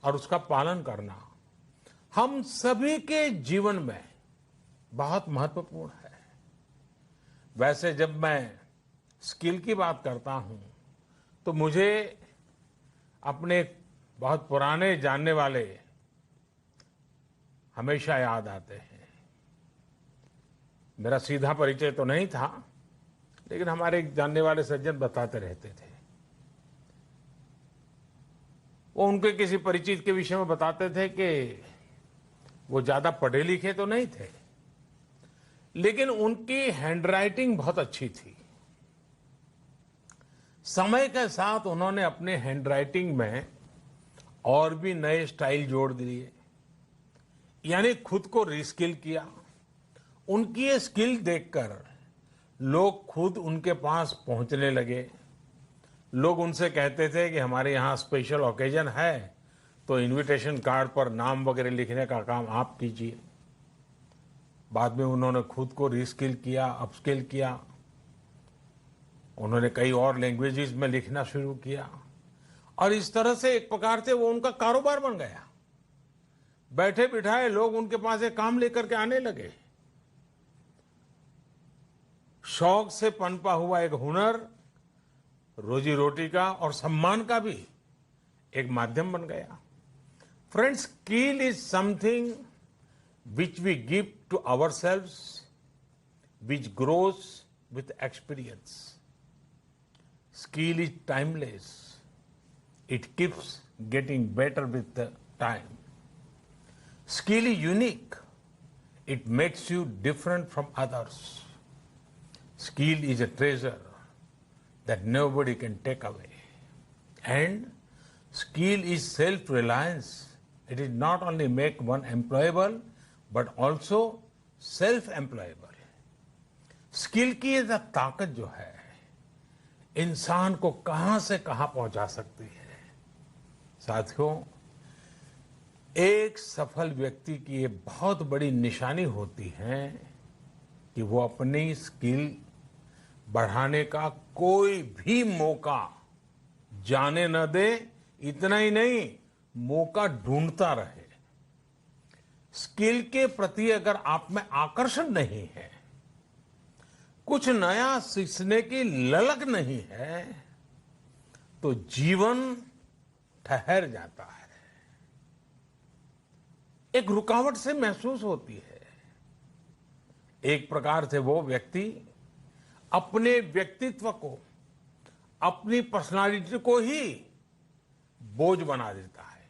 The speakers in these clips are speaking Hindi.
और उसका पालन करना हम सभी के जीवन में बहुत महत्वपूर्ण है। वैसे जब मैं स्किल की बात करता हूं तो मुझे अपने बहुत पुराने जानने वाले हमेशा याद आते हैं। मेरा सीधा परिचय तो नहीं था, लेकिन हमारे एक जानने वाले सज्जन बताते रहते थे। वो उनके किसी परिचित के विषय में बताते थे कि वो ज्यादा पढ़े लिखे तो नहीं थे, लेकिन उनकी हैंडराइटिंग बहुत अच्छी थी। समय के साथ उन्होंने अपने हैंडराइटिंग में और भी नए स्टाइल जोड़ दिए, यानी खुद को रिस्किल किया। उनकी ये स्किल देखकर लोग खुद उनके पास पहुंचने लगे। लोग उनसे कहते थे कि हमारे यहाँ स्पेशल ओकेजन है तो इनविटेशन कार्ड पर नाम वगैरह लिखने का काम आप कीजिए। बाद में उन्होंने खुद को रिस्किल किया, अपस्किल किया। उन्होंने कई और लैंग्वेजेस में लिखना शुरू किया और इस तरह से एक प्रकार से वो उनका कारोबार बन गया। बैठे बिठाए लोग उनके पास एक काम लेकर के आने लगे। शौक से पनपा हुआ एक हुनर रोजी रोटी का और सम्मान का भी एक माध्यम बन गया। Friends, skill is something which we give to ourselves, which grows with experience. Skill is timeless. It keeps getting better with the time. Skill is unique. It makes you different from others. Skill is a treasure that nobody can take away. And skill is self-reliance. It is not only make one employable, but also self-employable. Skill की ये ताकत जो है इंसान को कहां से कहां पहुंचा सकती है। साथियों, एक सफल व्यक्ति की ये बहुत बड़ी निशानी होती है कि वो अपनी स्किल बढ़ाने का कोई भी मौका जाने न दे। इतना ही नहीं, मौका ढूंढता रहे। स्किल के प्रति अगर आप में आकर्षण नहीं है, कुछ नया सीखने की ललक नहीं है, तो जीवन ठहर जाता है, एक रुकावट से महसूस होती है। एक प्रकार से वो व्यक्ति अपने व्यक्तित्व को, अपनी पर्सनालिटी को ही बोझ बना देता है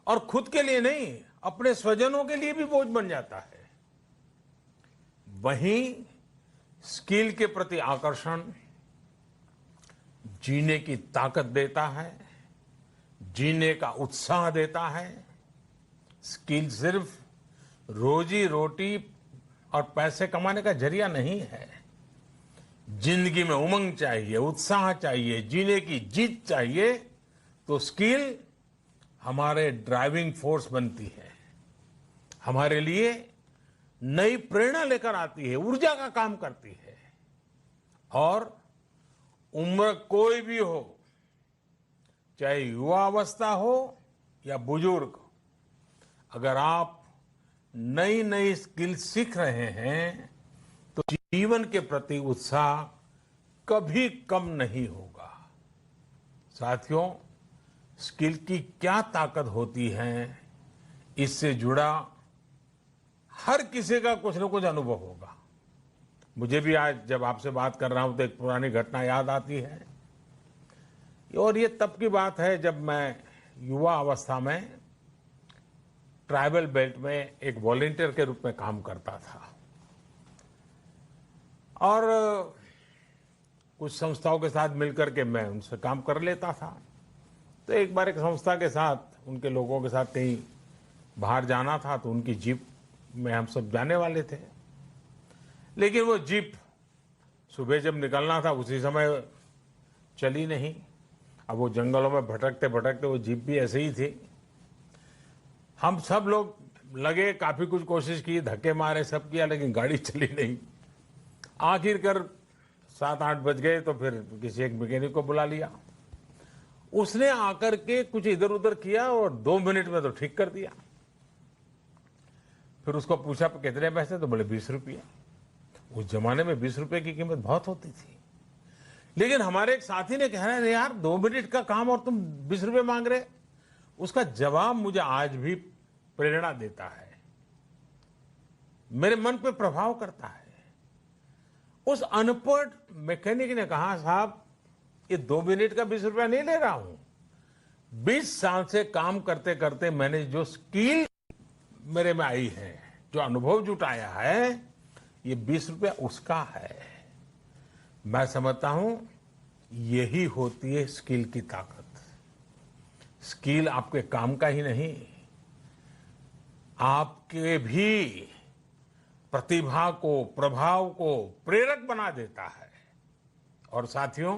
और खुद के लिए नहीं, अपने स्वजनों के लिए भी बोझ बन जाता है। वहीं स्किल के प्रति आकर्षण जीने की ताकत देता है, जीने का उत्साह देता है। स्किल सिर्फ रोजी रोटी और पैसे कमाने का जरिया नहीं है। जिंदगी में उमंग चाहिए, उत्साह चाहिए, जीने की जीत चाहिए, तो स्किल हमारे ड्राइविंग फोर्स बनती है, हमारे लिए नई प्रेरणा लेकर आती है, ऊर्जा का काम करती है। और उम्र कोई भी हो, चाहे युवा अवस्था हो या बुजुर्ग, अगर आप नई नई स्किल सीख रहे हैं तो जीवन के प्रति उत्साह कभी कम नहीं होगा। साथियों, स्किल की क्या ताकत होती है, इससे जुड़ा हर किसी का कुछ न कुछ अनुभव होगा। मुझे भी आज जब आपसे बात कर रहा हूं तो एक पुरानी घटना याद आती है। और ये तब की बात है जब मैं युवा अवस्था में ट्राइबल बेल्ट में एक वॉलंटियर के रूप में काम करता था और कुछ संस्थाओं के साथ मिलकर के मैं उनसे काम कर लेता था। तो एक बार एक संस्था के साथ, उनके लोगों के साथ कहीं बाहर जाना था, तो उनकी जीप में हम सब जाने वाले थे। लेकिन वो जीप सुबह जब निकलना था उसी समय चली नहीं। अब वो जंगलों में भटकते भटकते वो जीप भी ऐसे ही थी। हम सब लोग लगे, काफी कुछ कोशिश की, धक्के मारे, सब किया, लेकिन गाड़ी चली नहीं। आखिरकार 7-8 बज गए तो फिर किसी एक मैकेनिक को बुला लिया। उसने आकर के कुछ इधर उधर किया और 2 मिनट में तो ठीक कर दिया। फिर उसको पूछा कितने पैसे, तो बोले 20 रुपया। उस जमाने में 20 रुपए की कीमत बहुत होती थी। लेकिन हमारे एक साथी ने कहा, अरे यार 2 मिनट का काम और तुम 20 रुपए मांग रहे। उसका जवाब मुझे आज भी प्रेरणा देता है, मेरे मन पे प्रभाव करता है। उस अनपढ़ मैकेनिक ने कहा, साहब ये 2 मिनट का 20 रुपया नहीं ले रहा हूं, 20 साल से काम करते करते मैंने जो स्किल मेरे में आई है, जो अनुभव जुटाया है, ये 20 रुपया उसका है। मैं समझता हूं यही होती है स्किल की ताकत। स्किल आपके काम का ही नहीं, आपके भी प्रतिभा को, प्रभाव को प्रेरक बना देता है। और साथियों,